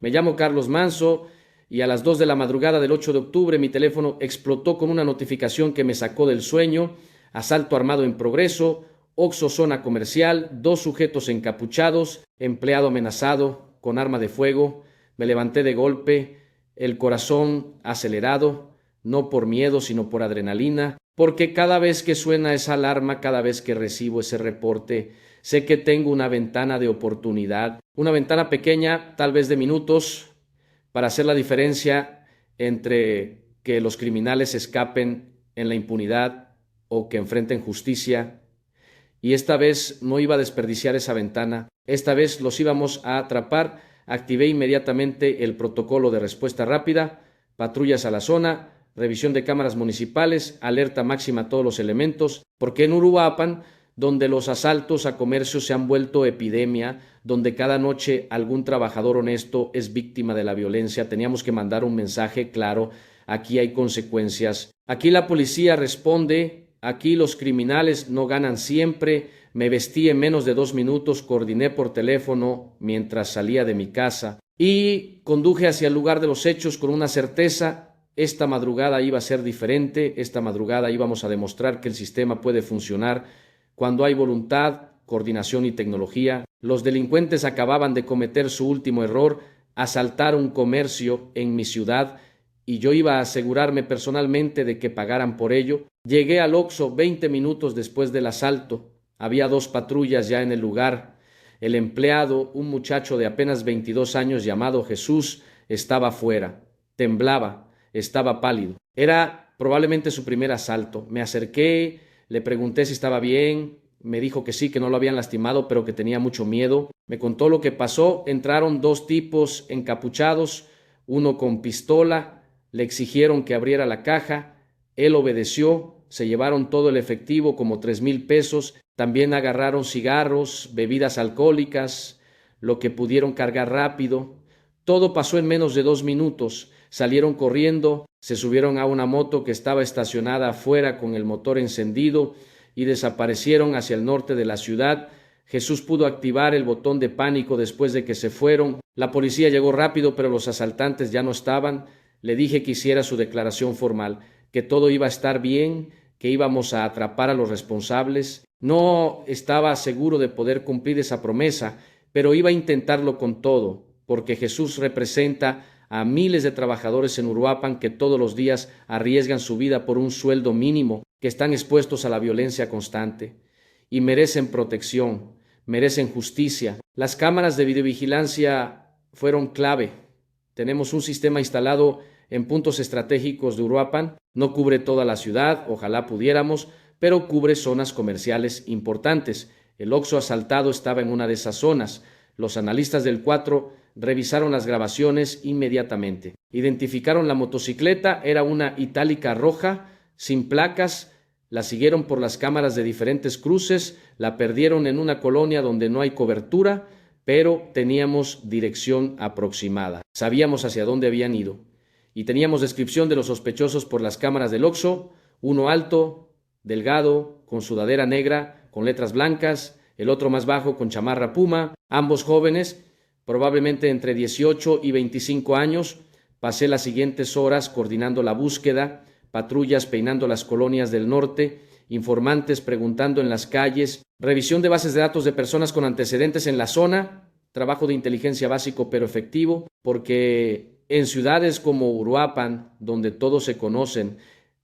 Me llamo Carlos Manso y a las 2 de la madrugada del 8 de octubre mi teléfono explotó con una notificación que me sacó del sueño. Asalto armado en progreso, Oxxo zona comercial, dos sujetos encapuchados, empleado amenazado con arma de fuego. Me levanté de golpe, el corazón acelerado, no por miedo sino por adrenalina, porque cada vez que suena esa alarma, cada vez que recibo ese reporte, sé que tengo una ventana de oportunidad, una ventana pequeña, tal vez de minutos, para hacer la diferencia entre que los criminales escapen en la impunidad o que enfrenten justicia. Y esta vez no iba a desperdiciar esa ventana, esta vez los íbamos a atrapar. Activé inmediatamente el protocolo de respuesta rápida, patrullas a la zona, revisión de cámaras municipales, alerta máxima a todos los elementos, porque en Uruapan, donde los asaltos a comercios se han vuelto epidemia, donde cada noche algún trabajador honesto es víctima de la violencia, teníamos que mandar un mensaje claro: aquí hay consecuencias, aquí la policía responde, aquí los criminales no ganan siempre. Me vestí en menos de 2 minutos, coordiné por teléfono mientras salía de mi casa y conduje hacia el lugar de los hechos con una certeza: esta madrugada iba a ser diferente, esta madrugada íbamos a demostrar que el sistema puede funcionar cuando hay voluntad, coordinación y tecnología. Los delincuentes acababan de cometer su último error, asaltar un comercio en mi ciudad, y yo iba a asegurarme personalmente de que pagaran por ello. Llegué al Oxxo 20 minutos después del asalto. Había 2 patrullas ya en el lugar. El empleado, un muchacho de apenas 22 años llamado Jesús, estaba fuera. Temblaba, estaba pálido. Era probablemente su primer asalto. Me acerqué, le pregunté si estaba bien. Me dijo que sí, que no lo habían lastimado, pero que tenía mucho miedo. Me contó lo que pasó. Entraron 2 tipos encapuchados, uno con pistola. Le exigieron que abriera la caja. Él obedeció. Se llevaron todo el efectivo, como 3,000 pesos. También agarraron cigarros, bebidas alcohólicas, lo que pudieron cargar rápido. Todo pasó en menos de 2 minutos. Salieron corriendo, se subieron a una moto que estaba estacionada afuera con el motor encendido y desaparecieron hacia el norte de la ciudad. Jesús pudo activar el botón de pánico después de que se fueron. La policía llegó rápido, pero los asaltantes ya no estaban. Le dije que hiciera su declaración formal, que todo iba a estar bien, que íbamos a atrapar a los responsables. No estaba seguro de poder cumplir esa promesa, pero iba a intentarlo con todo, porque Jesús representa a miles de trabajadores en Uruapan que todos los días arriesgan su vida por un sueldo mínimo, que están expuestos a la violencia constante y merecen protección, merecen justicia. Las cámaras de videovigilancia fueron clave. Tenemos un sistema instalado en puntos estratégicos de Uruapan. No cubre toda la ciudad, ojalá pudiéramos, pero cubre zonas comerciales importantes. El Oxxo asaltado estaba en una de esas zonas. Los analistas del 4 revisaron las grabaciones inmediatamente. Identificaron la motocicleta, era una itálica roja, sin placas. La siguieron por las cámaras de diferentes cruces, la perdieron en una colonia donde no hay cobertura, pero teníamos dirección aproximada. Sabíamos hacia dónde habían ido. Y teníamos descripción de los sospechosos por las cámaras del Oxxo: uno alto, delgado, con sudadera negra, con letras blancas; el otro más bajo, con chamarra puma, ambos jóvenes, probablemente entre 18 y 25 años. Pasé las siguientes horas coordinando la búsqueda, patrullas peinando las colonias del norte, informantes preguntando en las calles, revisión de bases de datos de personas con antecedentes en la zona, trabajo de inteligencia básico pero efectivo, porque en ciudades como Uruapan, donde todos se conocen,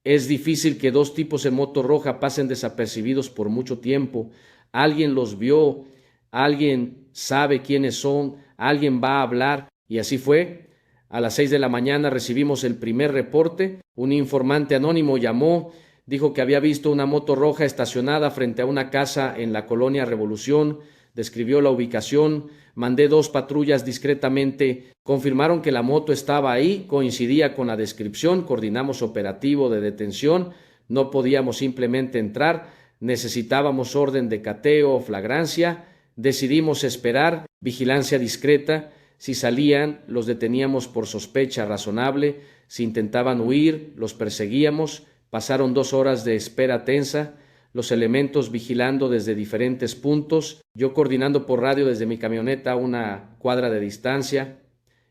es difícil que 2 tipos en moto roja pasen desapercibidos por mucho tiempo. Alguien los vio, alguien sabe quiénes son, alguien va a hablar, y así fue. A las 6 de la mañana recibimos el primer reporte. Un informante anónimo llamó, dijo que había visto una moto roja estacionada frente a una casa en la colonia Revolución, describió la ubicación. Mandé 2 patrullas discretamente, confirmaron que la moto estaba ahí, coincidía con la descripción, coordinamos operativo de detención. No podíamos simplemente entrar, necesitábamos orden de cateo o flagrancia. Decidimos esperar, vigilancia discreta. Si salían, los deteníamos por sospecha razonable. Si intentaban huir, los perseguíamos. Pasaron 2 horas de espera tensa, los elementos vigilando desde diferentes puntos, yo coordinando por radio desde mi camioneta a una cuadra de distancia.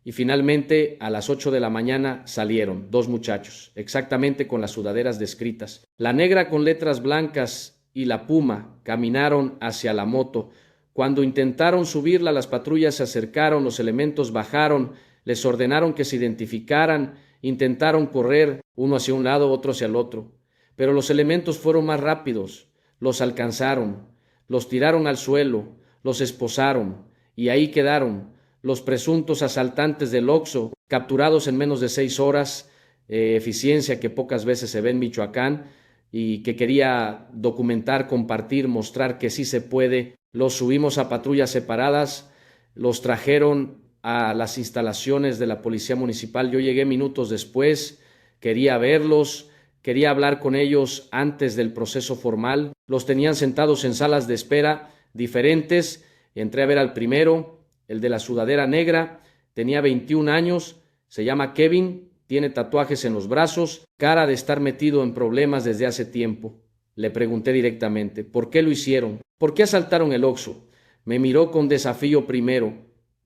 y finalmente a las 8 de la mañana salieron 2 muchachos, exactamente con las sudaderas descritas. La negra con letras blancas y la puma caminaron hacia la moto. Cuando intentaron subirla, las patrullas se acercaron, los elementos bajaron, les ordenaron que se identificaran, intentaron correr uno hacia un lado, otro hacia el otro. Pero los elementos fueron más rápidos, los alcanzaron, los tiraron al suelo, los esposaron y ahí quedaron los presuntos asaltantes del Oxxo, capturados en menos de 6 horas, eficiencia que pocas veces se ve en Michoacán y que quería documentar, compartir, mostrar que sí se puede. Los subimos a patrullas separadas, los trajeron a las instalaciones de la Policía Municipal. Yo llegué minutos después, quería verlos, quería hablar con ellos antes del proceso formal. Los tenían sentados en salas de espera diferentes. Entré a ver al primero, el de la sudadera negra, tenía 21 años, se llama Kevin, tiene tatuajes en los brazos, cara de estar metido en problemas desde hace tiempo. Le pregunté directamente, ¿por qué lo hicieron? ¿Por qué asaltaron el Oxxo? Me miró con desafío primero,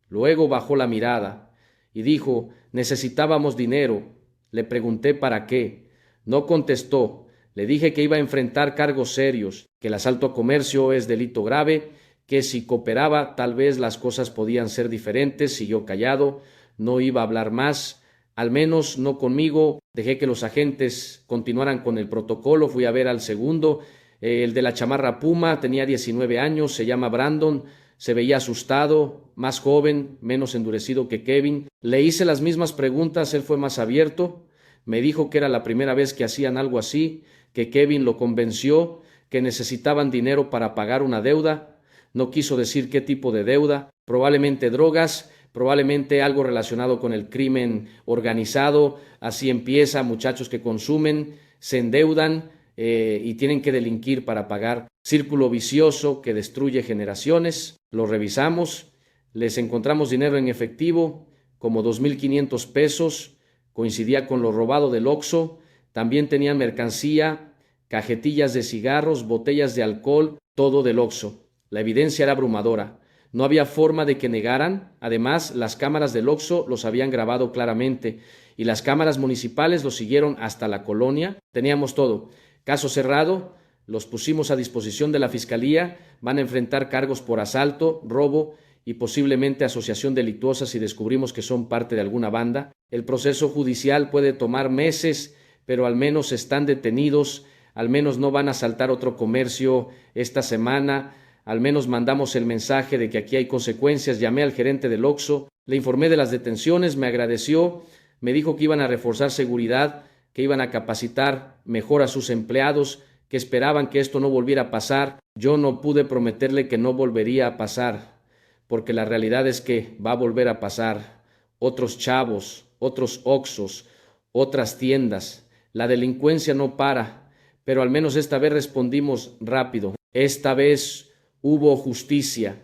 luego bajó la mirada y dijo, necesitábamos dinero. Le pregunté para qué. No contestó. Le dije que iba a enfrentar cargos serios, que el asalto a comercio es delito grave, que si cooperaba tal vez las cosas podían ser diferentes. Siguió callado, no iba a hablar más, al menos no conmigo. Dejé que los agentes continuaran con el protocolo. Fui a ver al segundo, el de la chamarra puma, tenía 19 años, se llama Brandon, se veía asustado, más joven, menos endurecido que Kevin. Le hice las mismas preguntas, él fue más abierto, me dijo que era la primera vez que hacían algo así, que Kevin lo convenció, que necesitaban dinero para pagar una deuda. No quiso decir qué tipo de deuda, probablemente drogas, probablemente algo relacionado con el crimen organizado. Así empieza, muchachos que consumen, se endeudan y tienen que delinquir para pagar. Círculo vicioso que destruye generaciones. Lo revisamos, les encontramos dinero en efectivo, como 2,500 pesos, coincidía con lo robado del Oxxo. También tenían mercancía, cajetillas de cigarros, botellas de alcohol, todo del Oxxo. La evidencia era abrumadora. No había forma de que negaran. Además, las cámaras del Oxxo los habían grabado claramente y las cámaras municipales los siguieron hasta la colonia. Teníamos todo. Caso cerrado, los pusimos a disposición de la Fiscalía. Van a enfrentar cargos por asalto, robo y posiblemente asociación delictuosa si descubrimos que son parte de alguna banda. El proceso judicial puede tomar meses, pero al menos están detenidos, al menos no van a asaltar otro comercio esta semana. Al menos mandamos el mensaje de que aquí hay consecuencias. Llamé al gerente del Oxxo, le informé de las detenciones, me agradeció, me dijo que iban a reforzar seguridad, que iban a capacitar mejor a sus empleados, que esperaban que esto no volviera a pasar. Yo no pude prometerle que no volvería a pasar, porque la realidad es que va a volver a pasar. Otros chavos, otros Oxxos, otras tiendas. La delincuencia no para, pero al menos esta vez respondimos rápido. Esta vez hubo justicia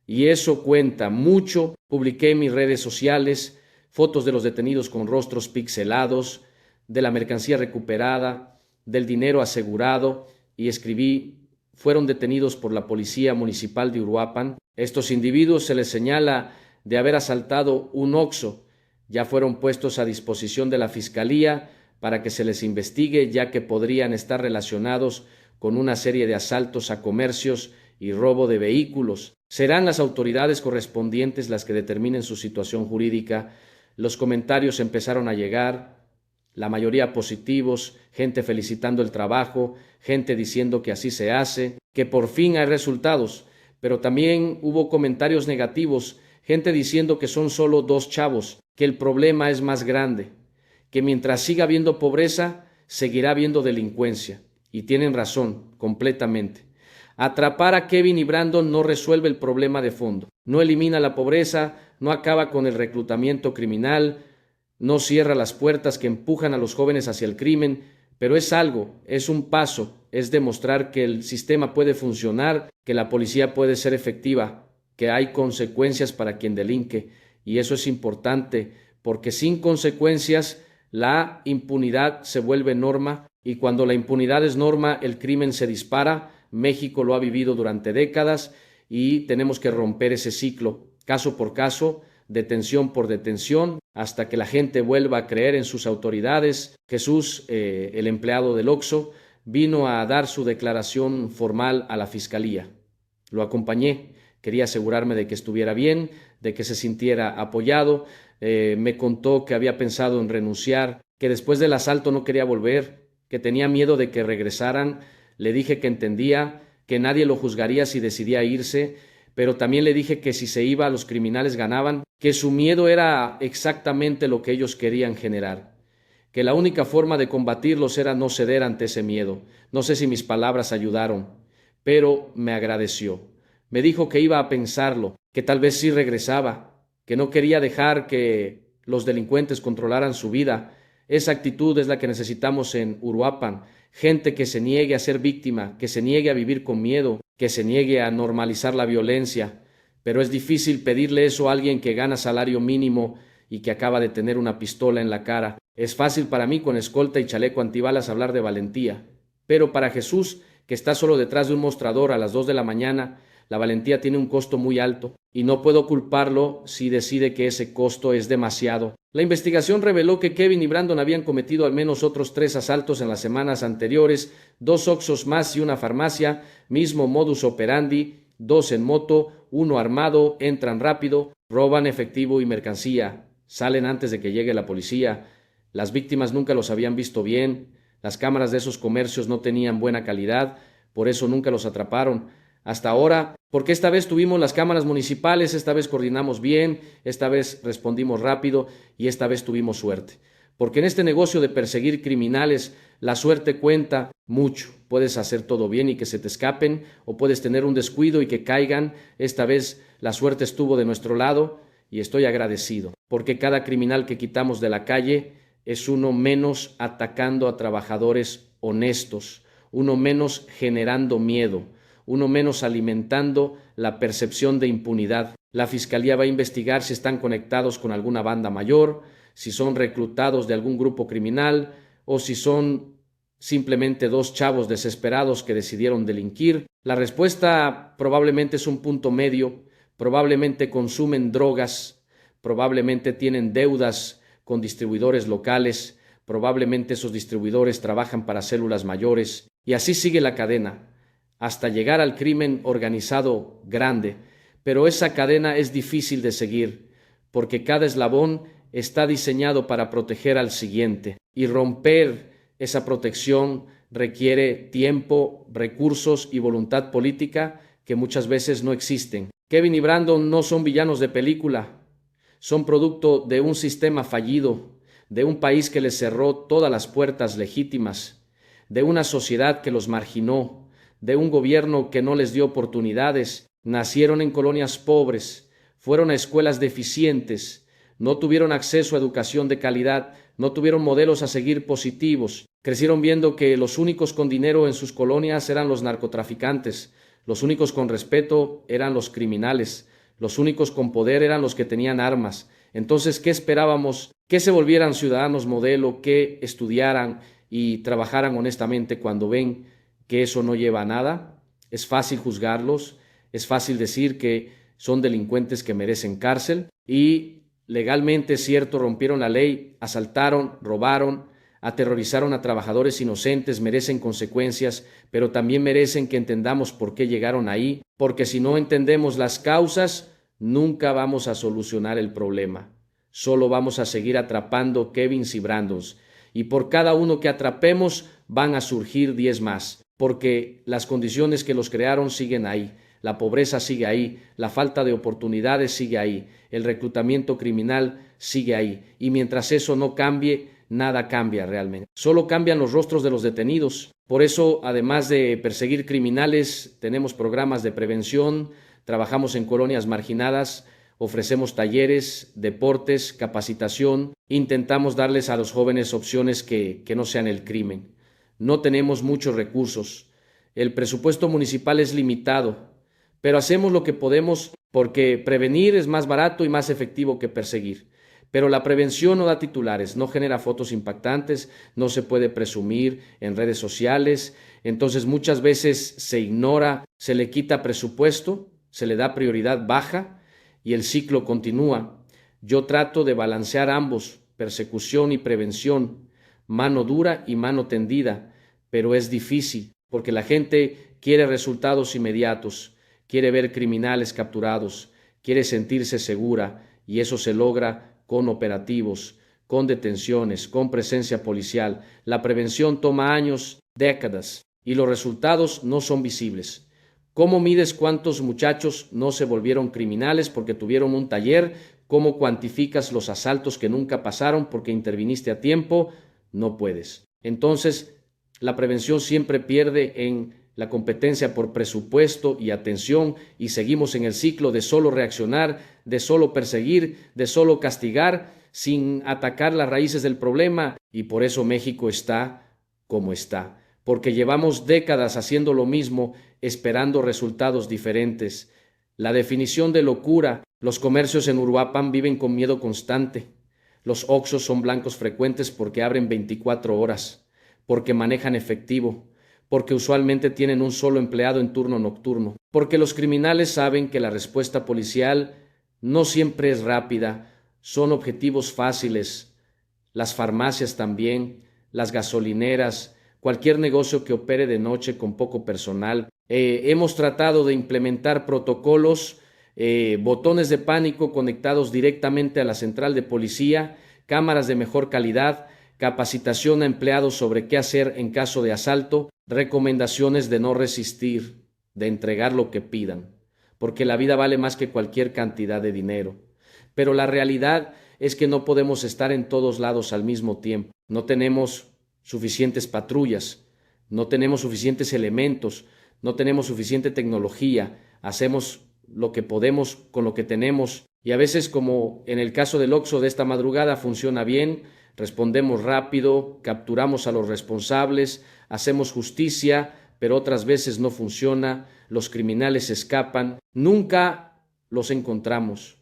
y eso cuenta mucho. Publiqué en mis redes sociales fotos de los detenidos con rostros pixelados, de la mercancía recuperada, del dinero asegurado y escribí, fueron detenidos por la Policía Municipal de Uruapan. Estos individuos se les señala de haber asaltado un Oxxo. Ya fueron puestos a disposición de la Fiscalía para que se les investigue, ya que podrían estar relacionados con una serie de asaltos a comercios y robo de vehículos. Serán las autoridades correspondientes las que determinen su situación jurídica. Los comentarios empezaron a llegar, la mayoría positivos, gente felicitando el trabajo, gente diciendo que así se hace, que por fin hay resultados, pero también hubo comentarios negativos, gente diciendo que son solo 2 chavos, que el problema es más grande, que mientras siga habiendo pobreza, seguirá habiendo delincuencia. Y tienen razón, completamente. Atrapar a Kevin y Brandon no resuelve el problema de fondo, no elimina la pobreza, no acaba con el reclutamiento criminal, no cierra las puertas que empujan a los jóvenes hacia el crimen, pero es algo, es un paso, es demostrar que el sistema puede funcionar, que la policía puede ser efectiva, que hay consecuencias para quien delinque, y eso es importante, porque sin consecuencias la impunidad se vuelve norma, y cuando la impunidad es norma, el crimen se dispara. México lo ha vivido durante décadas y tenemos que romper ese ciclo. Caso por caso, detención por detención, hasta que la gente vuelva a creer en sus autoridades. Jesús, el empleado del Oxxo, vino a dar su declaración formal a la fiscalía. Lo acompañé, quería asegurarme de que estuviera bien, de que se sintiera apoyado. Me contó que había pensado en renunciar, que después del asalto no quería volver, que tenía miedo de que regresaran. Le dije que entendía, que nadie lo juzgaría si decidía irse, pero también le dije que si se iba los criminales ganaban, que su miedo era exactamente lo que ellos querían generar, que la única forma de combatirlos era no ceder ante ese miedo. No sé si mis palabras ayudaron, pero me agradeció. Me dijo que iba a pensarlo, que tal vez sí regresaba, que no quería dejar que los delincuentes controlaran su vida. Esa actitud es la que necesitamos en Uruapan. Gente que se niegue a ser víctima, que se niegue a vivir con miedo, que se niegue a normalizar la violencia. Pero es difícil pedirle eso a alguien que gana salario mínimo y que acaba de tener una pistola en la cara. Es fácil para mí con escolta y chaleco antibalas hablar de valentía, pero para Jesús, que está solo detrás de un mostrador a las 2 de la mañana, la valentía tiene un costo muy alto y no puedo culparlo si decide que ese costo es demasiado. La investigación reveló que Kevin y Brandon habían cometido al menos otros 3 asaltos en las semanas anteriores, 2 Oxxos más y una farmacia, mismo modus operandi, 2 en moto, 1 armado, entran rápido, roban efectivo y mercancía, salen antes de que llegue la policía. Las víctimas nunca los habían visto bien, las cámaras de esos comercios no tenían buena calidad, por eso nunca los atraparon. Hasta ahora, porque esta vez tuvimos las cámaras municipales, esta vez coordinamos bien, esta vez respondimos rápido y esta vez tuvimos suerte. Porque en este negocio de perseguir criminales, la suerte cuenta mucho. Puedes hacer todo bien y que se te escapen, o puedes tener un descuido y que caigan. Esta vez la suerte estuvo de nuestro lado y estoy agradecido, porque cada criminal que quitamos de la calle es uno menos atacando a trabajadores honestos, uno menos generando miedo, uno menos alimentando la percepción de impunidad. La fiscalía va a investigar si están conectados con alguna banda mayor, si son reclutados de algún grupo criminal o si son simplemente 2 chavos desesperados que decidieron delinquir. La respuesta probablemente es un punto medio, probablemente consumen drogas, probablemente tienen deudas con distribuidores locales, probablemente esos distribuidores trabajan para células mayores, y así sigue la cadena, hasta llegar al crimen organizado grande. Pero esa cadena es difícil de seguir, porque cada eslabón está diseñado para proteger al siguiente, y romper esa protección requiere tiempo, recursos y voluntad política que muchas veces no existen. Kevin y Brandon no son villanos de película, son producto de un sistema fallido, de un país que les cerró todas las puertas legítimas, de una sociedad que los marginó, de un gobierno que no les dio oportunidades. Nacieron en colonias pobres, fueron a escuelas deficientes, no tuvieron acceso a educación de calidad, no tuvieron modelos a seguir positivos, crecieron viendo que los únicos con dinero en sus colonias eran los narcotraficantes, los únicos con respeto eran los criminales, los únicos con poder eran los que tenían armas. Entonces, ¿qué esperábamos? Que se volvieran ciudadanos modelo, que estudiaran y trabajaran honestamente cuando ven que eso no lleva a nada. Es fácil juzgarlos, es fácil decir que son delincuentes que merecen cárcel y legalmente es cierto, rompieron la ley, asaltaron, robaron, aterrorizaron a trabajadores inocentes, merecen consecuencias, pero también merecen que entendamos por qué llegaron ahí, porque si no entendemos las causas, nunca vamos a solucionar el problema. Solo vamos a seguir atrapando Kevins y Brandons, y por cada uno que atrapemos van a surgir 10 más, porque las condiciones que los crearon siguen ahí. La pobreza sigue ahí, la falta de oportunidades sigue ahí, el reclutamiento criminal sigue ahí, y mientras eso no cambie, nada cambia realmente. Solo cambian los rostros de los detenidos. Por eso, además de perseguir criminales, tenemos programas de prevención, trabajamos en colonias marginadas, ofrecemos talleres, deportes, capacitación, intentamos darles a los jóvenes opciones que no sean el crimen. No tenemos muchos recursos, el presupuesto municipal es limitado, pero hacemos lo que podemos porque prevenir es más barato y más efectivo que perseguir. Pero la prevención no da titulares, no genera fotos impactantes, no se puede presumir en redes sociales, entonces muchas veces se ignora, se le quita presupuesto, se le da prioridad baja y el ciclo continúa. Yo trato de balancear ambos, persecución y prevención, mano dura y mano tendida, pero es difícil, porque la gente quiere resultados inmediatos, quiere ver criminales capturados, quiere sentirse segura, y eso se logra con operativos, con detenciones, con presencia policial. La prevención toma años, décadas, y los resultados no son visibles. ¿Cómo mides cuántos muchachos no se volvieron criminales porque tuvieron un taller? ¿Cómo cuantificas los asaltos que nunca pasaron porque interviniste a tiempo? No puedes. Entonces, la prevención siempre pierde en la competencia por presupuesto y atención, y seguimos en el ciclo de solo reaccionar, de solo perseguir, de solo castigar, sin atacar las raíces del problema, y por eso México está como está, porque llevamos décadas haciendo lo mismo, esperando resultados diferentes. La definición de locura: los comercios en Uruapan viven con miedo constante. Los Oxxos son blancos frecuentes porque abren 24 horas, porque manejan efectivo, porque usualmente tienen un solo empleado en turno nocturno, porque los criminales saben que la respuesta policial no siempre es rápida, son objetivos fáciles. Las farmacias también, las gasolineras, cualquier negocio que opere de noche con poco personal. Hemos tratado de implementar protocolos, botones de pánico conectados directamente a la central de policía, cámaras de mejor calidad, capacitación a empleados sobre qué hacer en caso de asalto, recomendaciones de no resistir, de entregar lo que pidan, porque la vida vale más que cualquier cantidad de dinero. Pero la realidad es que no podemos estar en todos lados al mismo tiempo. No tenemos suficientes patrullas, no tenemos suficientes elementos, no tenemos suficiente tecnología, hacemos lo que podemos con lo que tenemos, y a veces, como en el caso del Oxxo de esta madrugada, funciona bien, respondemos rápido, capturamos a los responsables, hacemos justicia, pero otras veces no funciona, los criminales escapan, nunca los encontramos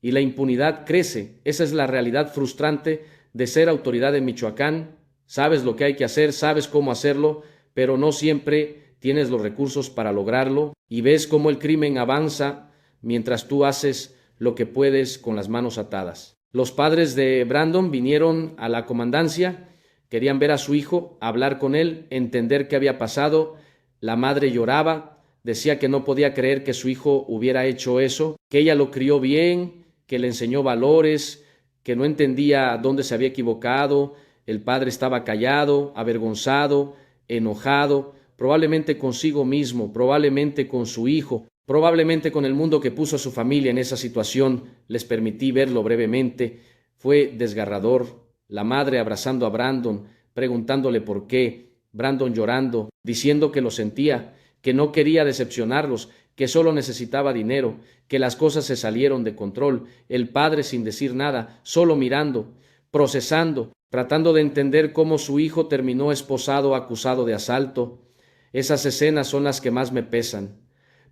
y la impunidad crece. Esa es la realidad frustrante de ser autoridad en Michoacán. Sabes lo que hay que hacer, sabes cómo hacerlo, pero no siempre tienes los recursos para lograrlo, y ves cómo el crimen avanza mientras tú haces lo que puedes con las manos atadas. Los padres de Brandon vinieron a la comandancia, querían ver a su hijo, hablar con él, entender qué había pasado. La madre lloraba, decía que no podía creer que su hijo hubiera hecho eso, que ella lo crió bien, que le enseñó valores, que no entendía dónde se había equivocado. El padre estaba callado, avergonzado, enojado, probablemente consigo mismo, probablemente con su hijo, probablemente con el mundo que puso a su familia en esa situación. Les permití verlo brevemente. Fue desgarrador. La madre abrazando a Brandon, preguntándole por qué, Brandon llorando, diciendo que lo sentía, que no quería decepcionarlos, que solo necesitaba dinero, que las cosas se salieron de control. El padre sin decir nada, solo mirando, procesando, tratando de entender cómo su hijo terminó esposado, acusado de asalto. Esas escenas son las que más me pesan,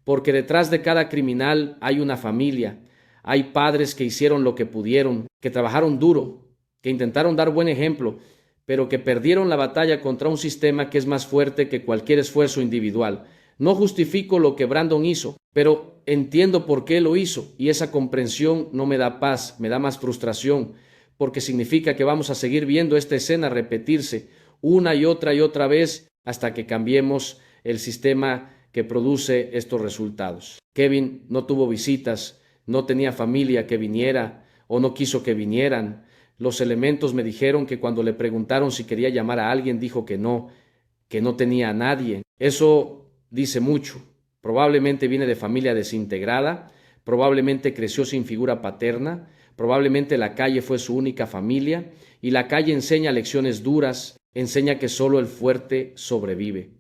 porque detrás de cada criminal hay una familia, hay padres que hicieron lo que pudieron, que trabajaron duro, que intentaron dar buen ejemplo, pero que perdieron la batalla contra un sistema que es más fuerte que cualquier esfuerzo individual. No justifico lo que Brandon hizo, pero entiendo por qué lo hizo, y esa comprensión no me da paz, me da más frustración, porque significa que vamos a seguir viendo esta escena repetirse una y otra vez hasta que cambiemos el sistema que produce estos resultados. Kevin no tuvo visitas, no tenía familia que viniera o no quiso que vinieran. Los elementos me dijeron que cuando le preguntaron si quería llamar a alguien, dijo que no tenía a nadie. Eso dice mucho. Probablemente viene de familia desintegrada, probablemente creció sin figura paterna, probablemente la calle fue su única familia, y la calle enseña lecciones duras, enseña que solo el fuerte sobrevive,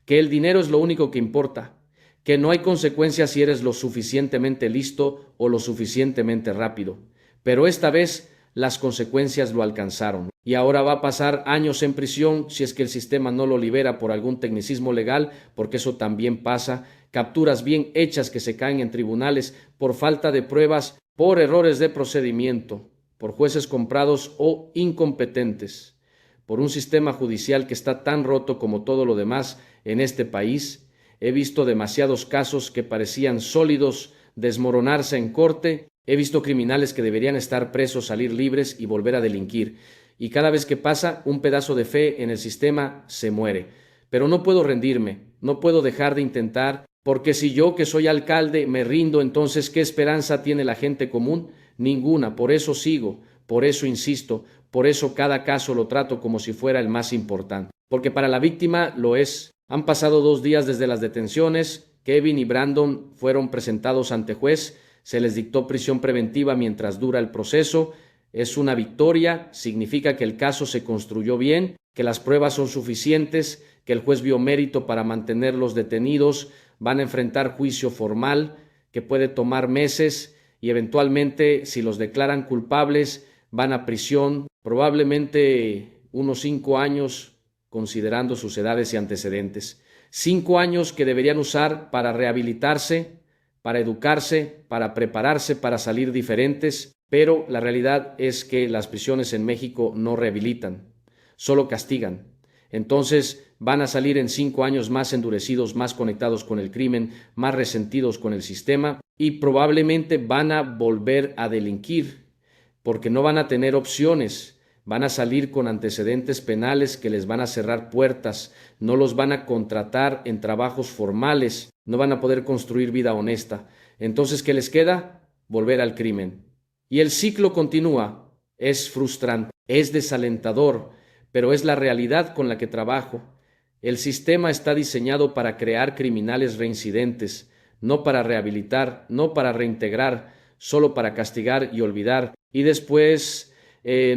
que el dinero es lo único que importa, que no hay consecuencias si eres lo suficientemente listo o lo suficientemente rápido. Pero esta vez las consecuencias lo alcanzaron, y ahora va a pasar años en prisión si es que el sistema no lo libera por algún tecnicismo legal, porque eso también pasa, capturas bien hechas que se caen en tribunales por falta de pruebas, por errores de procedimiento, por jueces comprados o incompetentes, por un sistema judicial que está tan roto como todo lo demás en este país. He visto demasiados casos que parecían sólidos desmoronarse en corte He visto criminales que deberían estar presos salir libres y volver a delinquir. Y cada vez que pasa, un pedazo de fe en el sistema se muere. Pero no puedo rendirme, no puedo dejar de intentar, porque si yo, que soy alcalde, me rindo, entonces ¿qué esperanza tiene la gente común? Ninguna. Por eso sigo, por eso insisto, por eso cada caso lo trato como si fuera el más importante. Porque para la víctima lo es. Han pasado 2 días desde las detenciones. Kevin y Brandon fueron presentados ante juez. Se les dictó prisión preventiva mientras dura el proceso. Es una victoria, significa que el caso se construyó bien, que las pruebas son suficientes, que el juez vio mérito para mantenerlos detenidos, van a enfrentar juicio formal, que puede tomar meses y eventualmente, si los declaran culpables, van a prisión, probablemente unos 5 años, considerando sus edades y antecedentes. 5 años que deberían usar para rehabilitarse, para educarse, para prepararse, para salir diferentes, pero la realidad es que las prisiones en México no rehabilitan, solo castigan. Entonces van a salir en 5 años más endurecidos, más conectados con el crimen, más resentidos con el sistema y probablemente van a volver a delinquir porque no van a tener opciones. Van a salir con antecedentes penales que les van a cerrar puertas, no los van a contratar en trabajos formales, no van a poder construir vida honesta. Entonces, ¿qué les queda? Volver al crimen. Y el ciclo continúa. Es frustrante, es desalentador, pero es la realidad con la que trabajo. El sistema está diseñado para crear criminales reincidentes, no para rehabilitar, no para reintegrar, solo para castigar y olvidar. Y después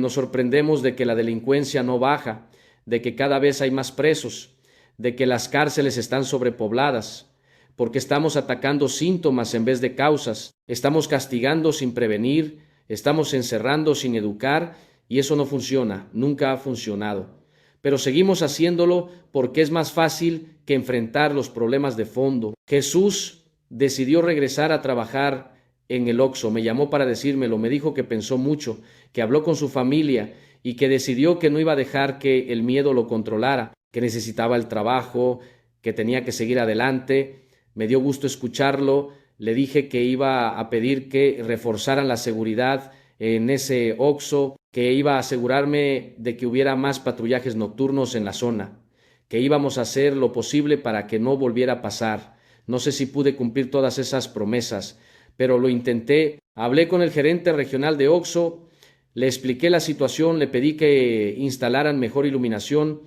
nos sorprendemos de que la delincuencia no baja, de que cada vez hay más presos, de que las cárceles están sobrepobladas, porque estamos atacando síntomas en vez de causas, estamos castigando sin prevenir, estamos encerrando sin educar, y eso no funciona, nunca ha funcionado. Pero seguimos haciéndolo porque es más fácil que enfrentar los problemas de fondo. Jesús decidió regresar a trabajar en el Oxxo, me llamó para decírmelo, me dijo que pensó mucho, que habló con su familia y que decidió que no iba a dejar que el miedo lo controlara, que necesitaba el trabajo, que tenía que seguir adelante. Me dio gusto escucharlo, le dije que iba a pedir que reforzaran la seguridad en ese Oxxo, que iba a asegurarme de que hubiera más patrullajes nocturnos en la zona, que íbamos a hacer lo posible para que no volviera a pasar. No sé si pude cumplir todas esas promesas, pero lo intenté. Hablé con el gerente regional de Oxxo, le expliqué la situación, le pedí que instalaran mejor iluminación,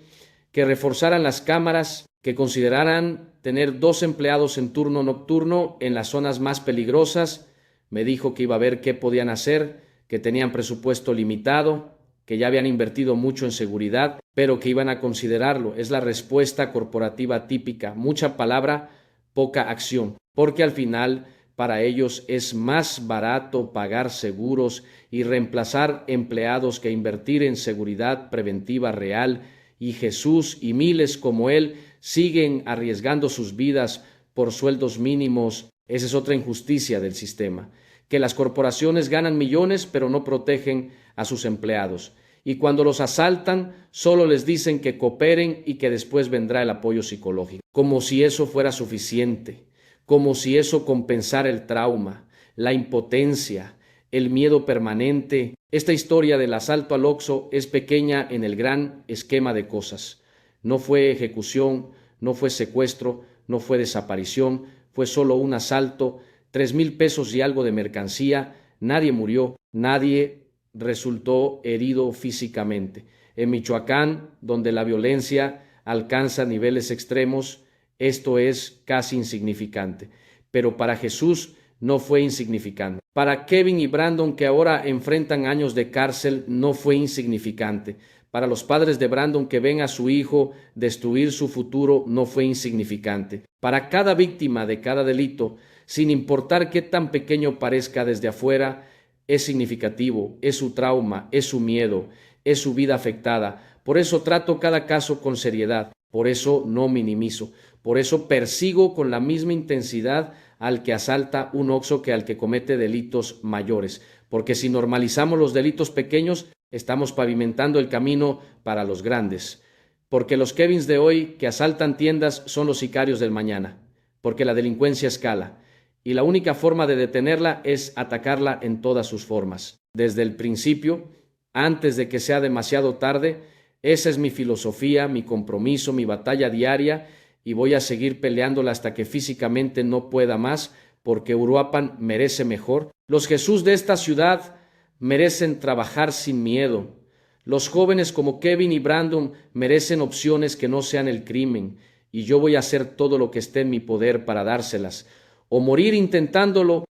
que reforzaran las cámaras, que consideraran tener 2 empleados en turno nocturno en las zonas más peligrosas. Me dijo que iba a ver qué podían hacer, que tenían presupuesto limitado, que ya habían invertido mucho en seguridad, pero que iban a considerarlo. Es la respuesta corporativa típica, mucha palabra, poca acción, porque al final para ellos es más barato pagar seguros y reemplazar empleados que invertir en seguridad preventiva real, y Jesús y miles como él siguen arriesgando sus vidas por sueldos mínimos. Esa es otra injusticia del sistema, que las corporaciones ganan millones pero no protegen a sus empleados. Y cuando los asaltan, solo les dicen que cooperen y que después vendrá el apoyo psicológico, como si eso fuera suficiente, como si eso compensara el trauma, la impotencia, el miedo permanente. Esta historia del asalto al Oxxo es pequeña en el gran esquema de cosas. No fue ejecución, no fue secuestro, no fue desaparición, fue solo un asalto, 3,000 pesos y algo de mercancía, nadie murió, nadie resultó herido físicamente. En Michoacán, donde la violencia alcanza niveles extremos, esto es casi insignificante. Pero para Jesús no fue insignificante. Para Kevin y Brandon, que ahora enfrentan años de cárcel, no fue insignificante. Para los padres de Brandon que ven a su hijo destruir su futuro, no fue insignificante. Para cada víctima de cada delito, sin importar qué tan pequeño parezca desde afuera, es significativo, es su trauma, es su miedo, es su vida afectada. Por eso trato cada caso con seriedad, por eso no minimizo, por eso persigo con la misma intensidad al que asalta un Oxxo que al que comete delitos mayores, porque si normalizamos los delitos pequeños, estamos pavimentando el camino para los grandes, porque los Kevins de hoy que asaltan tiendas son los sicarios del mañana, porque la delincuencia escala, y la única forma de detenerla es atacarla en todas sus formas. Desde el principio, antes de que sea demasiado tarde, esa es mi filosofía, mi compromiso, mi batalla diaria, y voy a seguir peleándola hasta que físicamente no pueda más, porque Uruapan merece mejor. Los Jesús de esta ciudad merecen trabajar sin miedo. Los jóvenes como Kevin y Brandon merecen opciones que no sean el crimen, y yo voy a hacer todo lo que esté en mi poder para dárselas, o morir intentándolo,